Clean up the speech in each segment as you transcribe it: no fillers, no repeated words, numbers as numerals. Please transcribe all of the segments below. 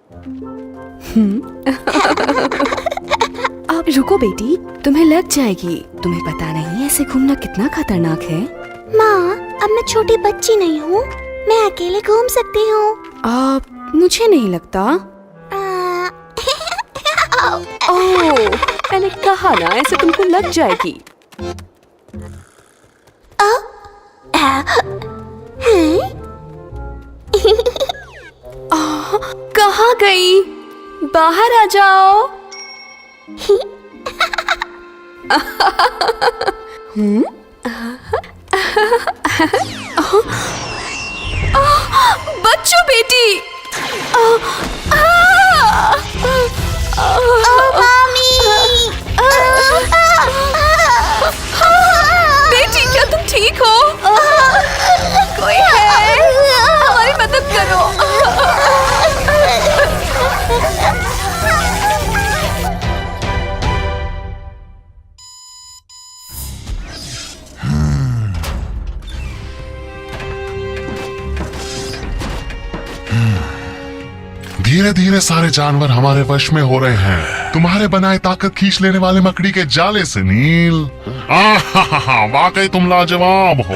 अब रुको बेटी, तुम्हें लग जाएगी। तुम्हें पता नहीं ऐसे घूमना कितना खतरनाक है। माँ, अब मैं छोटी बच्ची नहीं हूँ, मैं अकेले घूम सकती हूँ। मुझे नहीं लगता। ओह, मैंने कहा ना ऐसे तुमको लग जाएगी। कहाँ गई? बाहर आ जाओ। बच्चों बेटी। मामी। बेटी, क्या तुम ठीक हो? कोई है? हमारी मदद करो। धीरे धीरे सारे जानवर हमारे वश में हो रहे हैं, तुम्हारे बनाए ताकत खींच लेने वाले मकड़ी के जाले से। नील, वाकई तुम लाजवाब हो।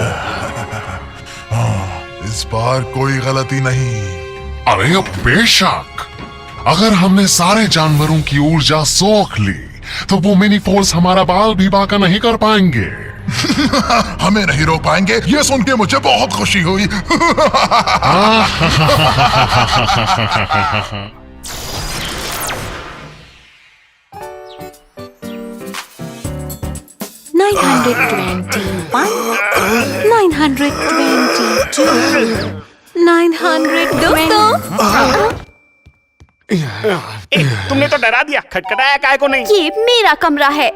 इस बार कोई गलती नहीं। अरे बेशक, अगर हमने सारे जानवरों की ऊर्जा सोख ली तो वो मिनी फोर्स हमारा बाल भी बांका नहीं कर पाएंगे। हमें नहीं रोक पाएंगे, ये सुन के मुझे बहुत खुशी हुई। 920 तुमने तो डरा दिया, खटखटाया काहे को नहीं? ये मेरा कमरा है।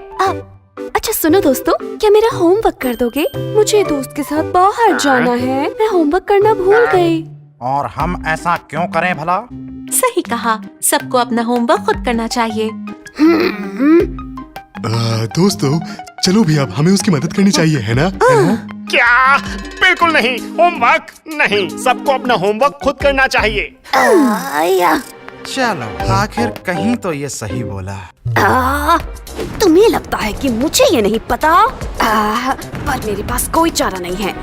अच्छा सुनो दोस्तों, क्या मेरा होमवर्क कर दोगे? मुझे दोस्त के साथ बाहर जाना है, मैं होमवर्क करना भूल गई। और हम ऐसा क्यों करें भला? सही कहा, सबको अपना होमवर्क खुद करना चाहिए। दोस्तों चलो भी, अब हमें उसकी मदद करनी चाहिए, है ना? क्या? बिल्कुल नहीं, होमवर्क नहीं, सबको अपना होमवर्क खुद करना चाहिए। चलो, आखिर कहीं तो ये सही बोला। तुम्हें लगता है कि मुझे ये नहीं पता? पर मेरे पास कोई चारा नहीं है।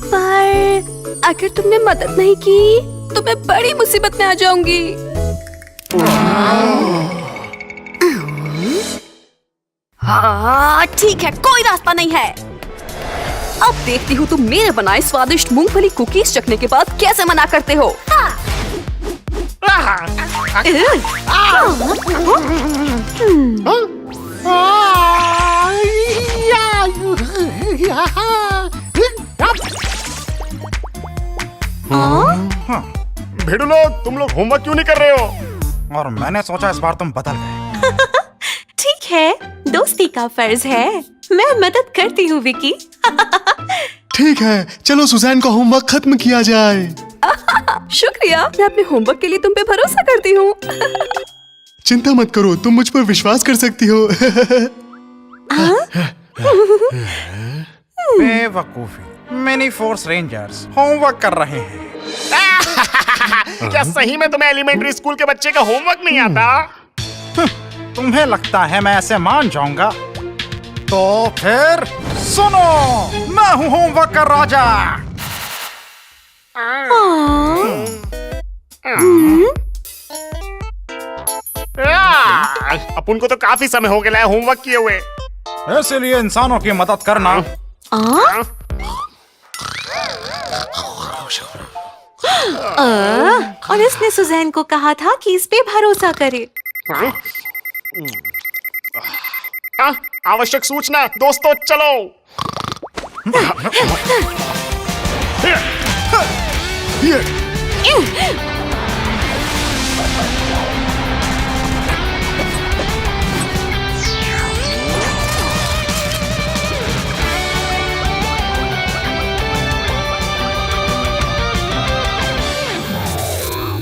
पर अगर तुमने मदद नहीं की तो मैं बड़ी मुसीबत में आ जाऊंगी। हाँ ठीक है, कोई रास्ता नहीं है। अब देखती हूँ तुम मेरे बनाए स्वादिष्ट मूंगफली कुकीज चखने के बाद कैसे मना करते हो। भिड़ुलो, तुम लोग होमवर्क क्यों नहीं कर रहे हो? और मैंने सोचा इस बार तुम बदल गए। ठीक है, दोस्ती का फर्ज है, मैं मदद करती हूँ विकी। ठीक है, चलो सुजैन का होमवर्क खत्म किया जाए। शुक्रिया, मैं अपने होमवर्क के लिए तुम पे भरोसा करती हूँ। चिंता मत करो, तुम मुझ पर विश्वास कर सकती हो। बेवकूफी, मिनी फोर्स रेंजर्स होमवर्क कर रहे हैं। क्या सही में तुम्हें एलिमेंट्री स्कूल के बच्चे का होमवर्क नहीं आता? तुम्हें लगता है मैं ऐसे मान जाऊंगा? तो फिर सुनो, मैं हूँ होमवर्क का राजा। अपन को तो काफी समय हो गया है होमवर्क किए हुए, इसलिए इंसानों की मदद करना। और इसने सुजैन को कहा था कि इस पे भरोसा करे। आवश्यक सूचना दोस्तों, चलो।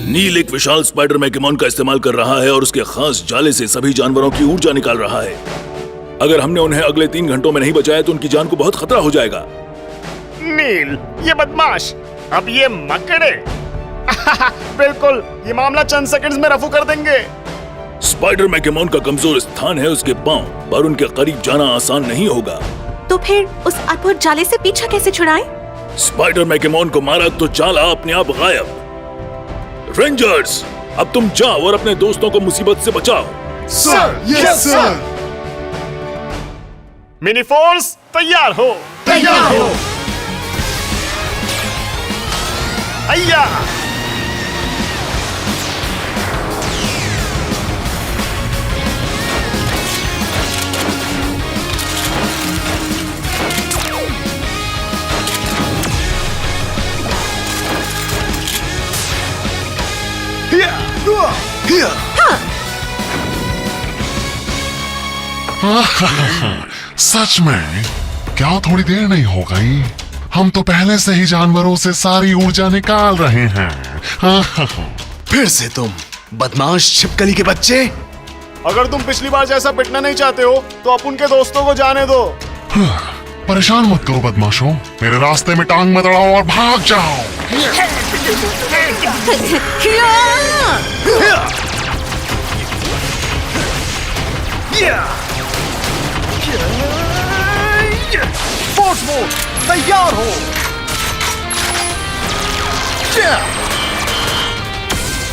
नील एक विशाल स्पाइडर मैकेमॉन का इस्तेमाल कर रहा है और उसके खास जाले से सभी जानवरों की ऊर्जा निकाल रहा है। अगर हमने उन्हें अगले 3 घंटों में नहीं बचाया तो उनकी जान को बहुत खतरा हो जाएगा। नील, ये बदमाश, अब ये मकड़े बिल्कुल, ये मामला चंद सेकंड्स में रफू कर देंगे। स्पाइडर मैकेमोन का कमजोर स्थान है उसके पांव, पर उनके करीब जाना आसान नहीं होगा। तो फिर उस अद्भुत जाले से पीछा कैसे छुड़ाएं? स्पाइडर मैकेमोन को मारा तो जाला अपने आप गायब। रेंजर्स, अब तुम जाओ और अपने दोस्तों को मुसीबत से बचाओ। Sir, yes sir. Mini force तैयार हो। तैयार हो। अय्या! सच में क्या थोड़ी देर नहीं हो गई? हम तो पहले से ही जानवरों से सारी ऊर्जा निकाल रहे हैं। फिर से तुम बदमाश छिपकली के बच्चे। अगर तुम पिछली बार जैसा पिटना नहीं चाहते हो तो अपन के दोस्तों को जाने दो। परेशान मत करो बदमाशों, मेरे रास्ते में टांग मत अड़ाओ और भाग जाओ। फोर्स मोड तैयार हो।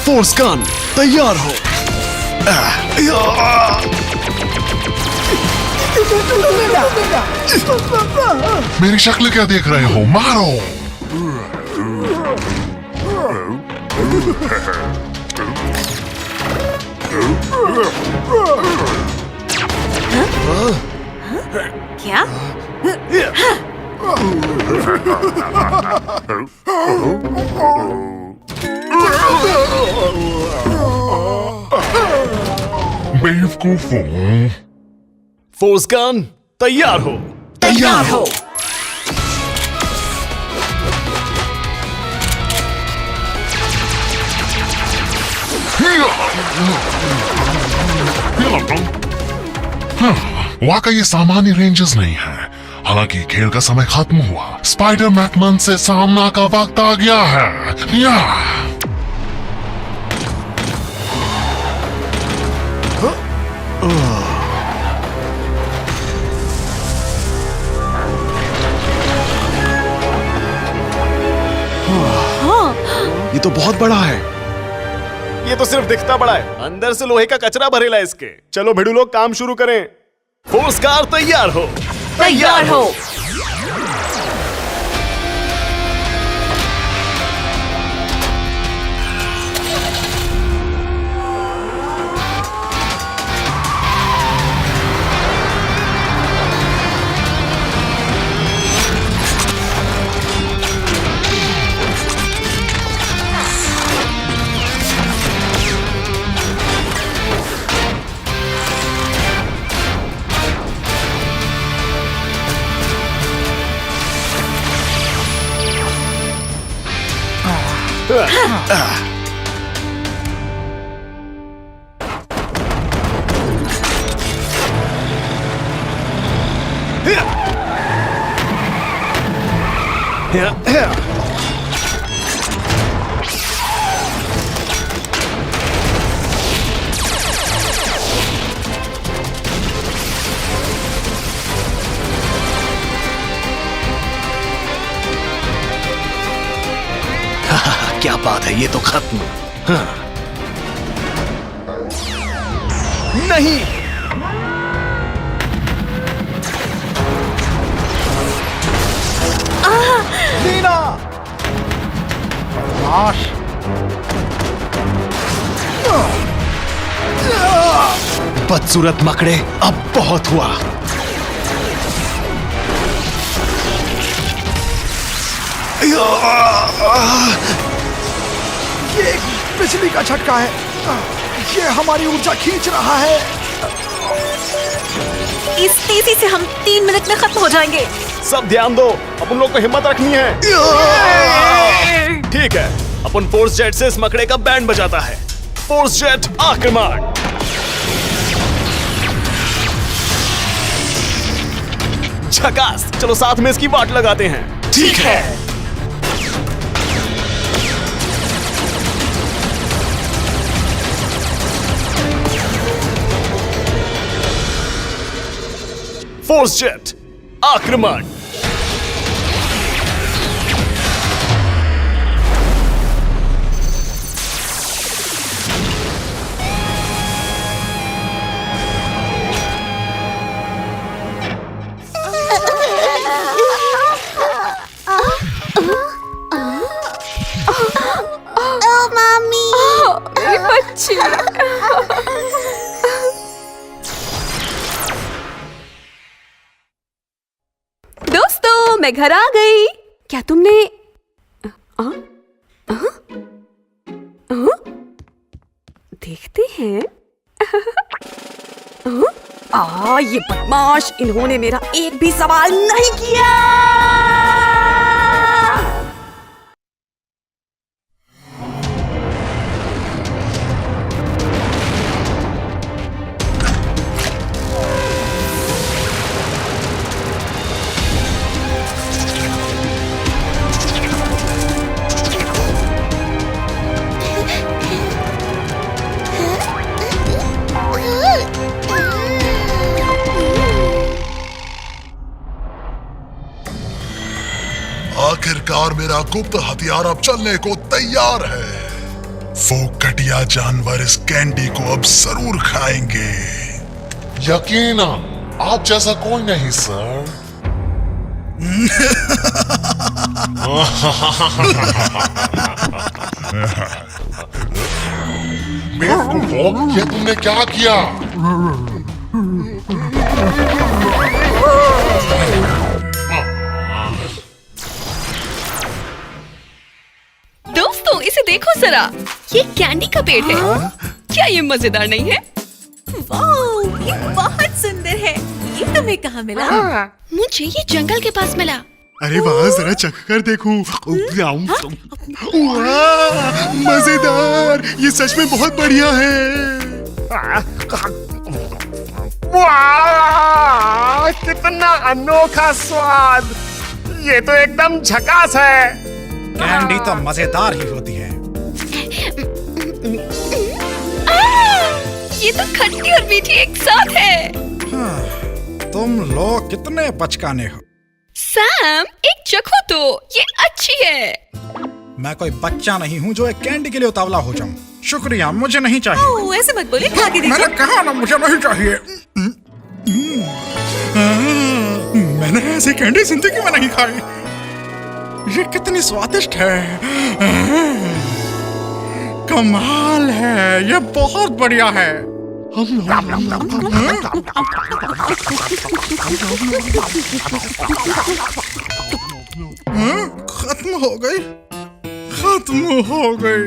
फोर्स गन तैयार हो। मेरी शक्ल क्या देख रहे हो? मारो। क्या? बेवकूफों। फोर्स गन तैयार हो। तैयार हो। वाकई ये सामान्य रेंजर्स नहीं है। हालांकि खेल का समय खत्म हुआ, स्पाइडर मैकमन से सामना का वक्त आ गया है। या ये तो बहुत बड़ा है। ये तो सिर्फ दिखता बड़ा है, अंदर से लोहे का कचरा भरेला है इसके। चलो भिड़ू लोग काम शुरू करें। फोर्स कार तैयार हो। तैयार हो। क्या बात है, ये तो खत्म। हाँ। नहीं, लीना नाश। बदसूरत मकड़े, अब बहुत हुआ। ये एक बिजली का झटका है। ये हमारी ऊर्जा खींच रहा है। इस तेजी से हम 3 मिनट में खत्म हो जाएंगे। सब ध्यान दो, अपन लोग को हिम्मत रखनी है। ठीक है, अपन फोर्स जेट से इस मकड़े का बैंड बजाता है। फोर्स जेट आक्रमण। झकास, चलो साथ में इसकी वाट लगाते हैं। ठीक है। फोर्स जेट आक्रमण। मामी मेरी बच्ची। दोस्तों, मैं घर आ गई। क्या तुमने देखते हैं? ये बदमाश, इन्होंने मेरा एक भी सवाल नहीं किया। आखिरकार मेरा गुप्त हथियार अब चलने को तैयार है। वो घटिया जानवर इस कैंडी को अब जरूर खाएंगे। यकीनन आप जैसा कोई नहीं सर। बेवकूफों, ये तुमने क्या किया? दोस्तों, इसे देखो जरा, ये कैंडी का पेड़ है। क्या ये मजेदार नहीं है? वाओ, ये बहुत सुंदर है। ये तुम्हें कहाँ मिला? मुझे ये जंगल के पास मिला। अरे वाह, जरा चख कर देखूं। वाह, मजेदार, ये सच में बहुत बढ़िया है। वाह, कितना अनोखा स्वाद! ये तो एकदम झकास है। कैंडी तो मजेदार ही होती है। ये तो खट्टी और मीठी एक साथ है। तुम लोग कितने बचकाने हो। सैम, एक चखो तो, ये अच्छी है। मैं कोई बच्चा नहीं हूँ जो एक कैंडी के लिए उतावला हो जाऊं। शुक्रिया, मुझे नहीं चाहिए। ओह, ऐसे मत बोले, खा के देखो। मैंने कहा ना, मुझे नहीं चाहिए। मैंने ऐसी कैंडी जिंदगी में नहीं खाई। ये कितनी स्वादिष्ट है। कमाल है, ये बहुत बढ़िया है। खत्म हो गई, खत्म हो गई।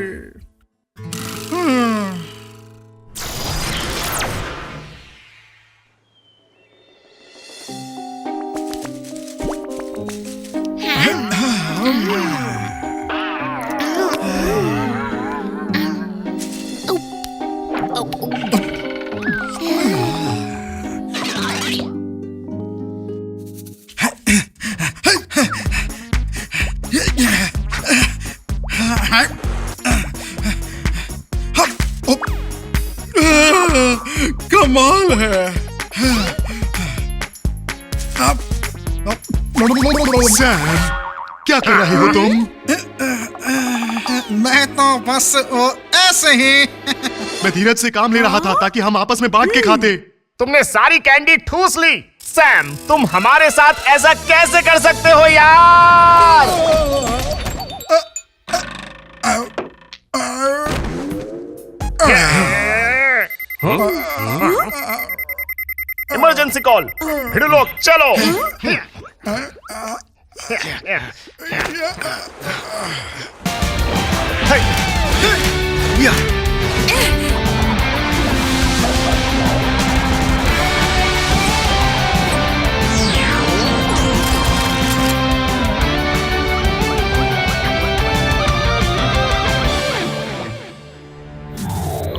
कमाल है। सैम, क्या कर रहे हो तुम? मैं तो बस ऐसे ही। मैं धीरज से काम ले रहा था ताकि हम आपस में बांट के खाते। तुमने सारी कैंडी ठूस ली। सैम, तुम हमारे साथ ऐसा कैसे कर सकते हो यार? Emergency call. भिड़ू लोग, चलो।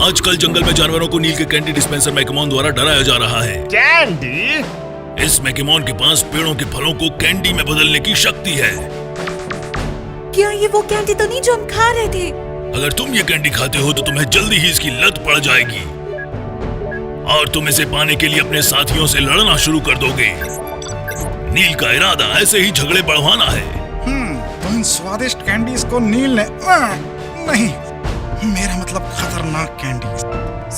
आजकल जंगल में जानवरों को नील के कैंडी डिस्पेंसर मैकेमॉन द्वारा डराया जा रहा है। कैंडी? इस मैकेमॉन के पास पेड़ों के फलों को कैंडी में बदलने की शक्ति है। क्या ये वो कैंडी तो नहीं जो हम खा रहे थे? अगर तुम ये कैंडी खाते हो तो तुम्हें जल्दी ही इसकी लत पड़ जाएगी। और तुम इसे पाने के लिए अपने साथियों से लड़ना शुरू कर दोगे। नील का इरादा ऐसे ही झगड़े बढ़वाना है। तो इन स्वादिष्ट कैंडीज को नील ने नहीं, मेरा मतलब खतरनाक कैंडीज।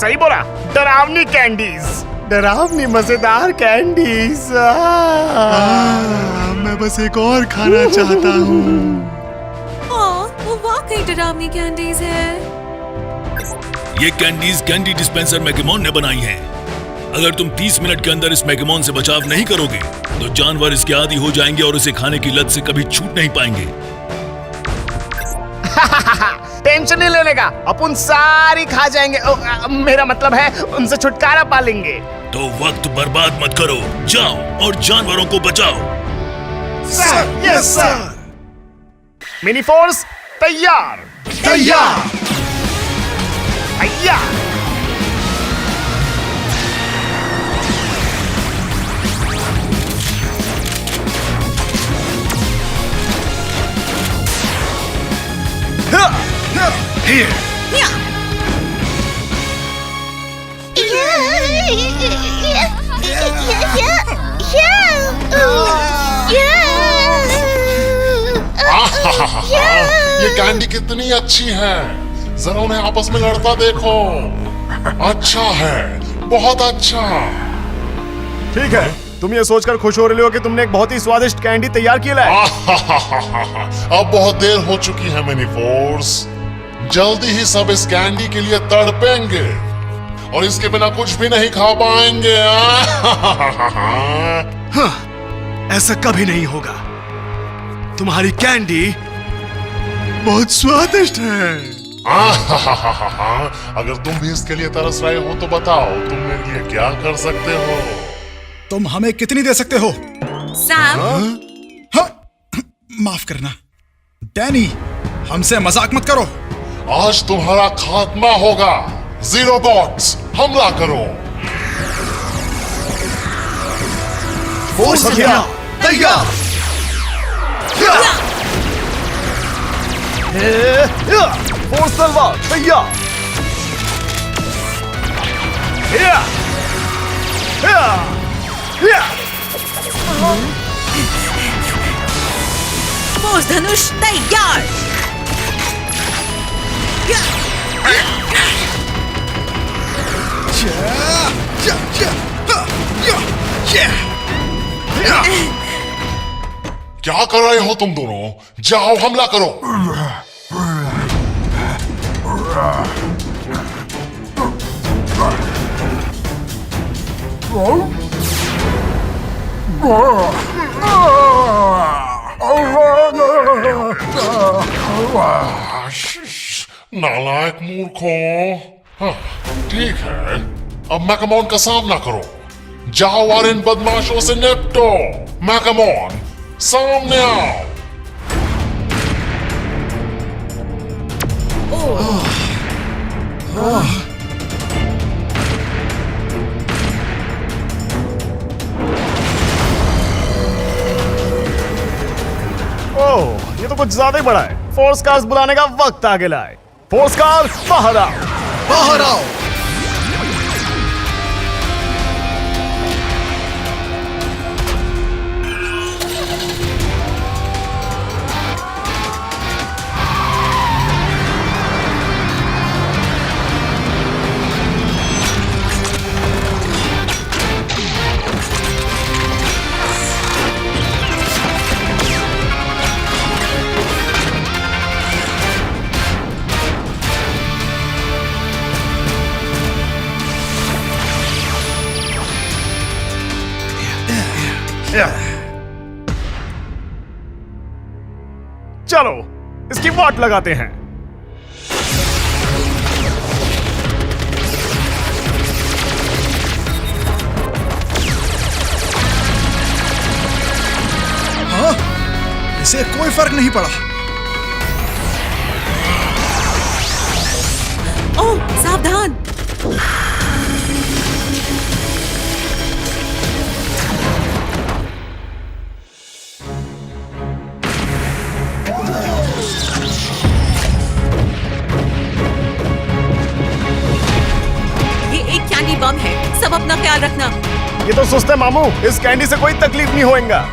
सही बोला, डरावनी कैंडीज, डरावनी मजेदार कैंडीज। मैं बस एक और खाना चाहता हूँ। वो वाकई डरावनी कैंडीज है। ये कैंडीज कैंडी डिस्पेंसर मैकेमोन ने बनाई हैं। अगर तुम 30 मिनट के अंदर इस मैकेमोन से बचाव नहीं करोगे तो जानवर इसके आदी हो जाएंगे और इसे खाने की लत से कभी छूट नहीं पाएंगे। टेंशन नहीं लेने का, अपन सारी खा जाएंगे। मेरा मतलब है उनसे छुटकारा पा लेंगे। तो वक्त बर्बाद मत करो, जाओ और जानवरों को बचाओ। Sir, yes sir. Mini force तैयार। तैयार। तैयार। Here. ये कैंडी कितनी अच्छी है, जरा उन्हें आपस में लड़ता देखो। अच्छा है, बहुत अच्छा। ठीक है, तुम ये सोचकर खुश हो रहे हो कि तुमने एक बहुत ही स्वादिष्ट कैंडी तैयार किया है। अब बहुत देर हो चुकी है मिनी फोर्स। जल्दी ही सब इस कैंडी के लिए तड़पेंगे और इसके बिना कुछ भी नहीं खा पाएंगे। ऐसा कभी नहीं होगा। तुम्हारी कैंडी बहुत स्वादिष्ट है। अगर तुम भी इसके लिए तरस रहे हो तो बताओ तुम मेरे लिए क्या कर सकते हो। तुम हमें कितनी दे सकते हो? सैम, हाँ, माफ करना डैनी, हमसे मजाक मत करो। आज तुम्हारा खात्मा होगा। जीरो बॉट्स, हमला करो। फोर्स तैयार। फोर्स तलवार तैयार। फोर्स धनुष तैयार। क्या कर रहे हो तुम दोनों? जाओ हमला करो। नालायक मूर्खों। हाँ, ठीक है, अब मैकेमोन का सामना करो। जाओ और इन बदमाशों से निपटो। मैकेमोन, सामने आओ। ओह, ये तो कुछ ज्यादा ही बड़ा है। फोर्स कार्स बुलाने का वक्त आ गया है। फोर्स कार बाहर आओ। बाहर आओ। चलो इसकी वाट लगाते हैं। हाँ, इसे कोई फर्क नहीं पड़ा। ओह, सावधान। बम है, सब अपना ख्याल रखना। ये तो सुस्त है मामू, इस कैंडी से कोई तकलीफ नहीं होएगा।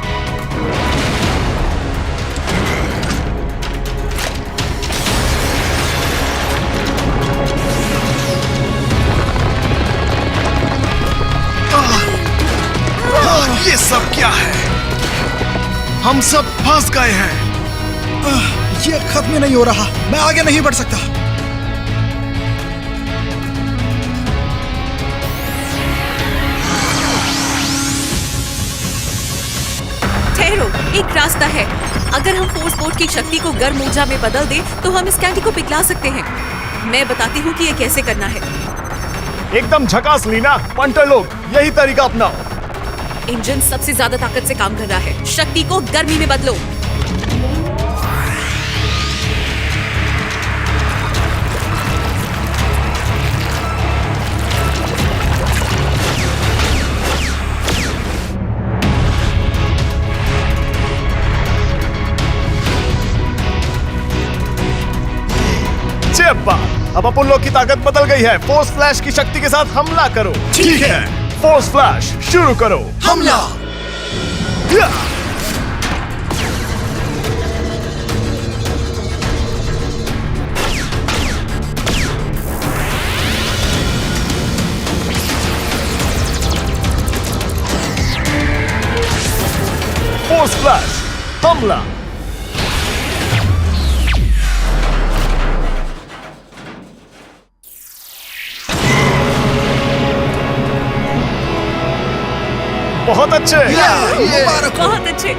ये सब क्या है? हम सब फंस गए हैं। ये खत्म नहीं हो रहा, मैं आगे नहीं बढ़ सकता। ठहरो, एक रास्ता है। अगर हम फोर्स बोर्ड की शक्ति को गर्म ऊर्जा में बदल दें, तो हम इस कैंडी को पिघला सकते हैं। मैं बताती हूँ कि ये कैसे करना है। एकदम झकास लीना, पंटर लोग यही तरीका अपनाओ। इंजन सबसे ज्यादा ताकत से काम कर रहा है। शक्ति को गर्मी में बदलो। चेप्पा, अब अपन लोग की ताकत बदल गई है। फोर्स फ्लैश की शक्ति के साथ हमला करो। ठीक है, फोर्स फ्लैश शुरू करो। हमला। फोर्स फ्लैश हमला। बहुत अच्छे। बहुत अच्छे।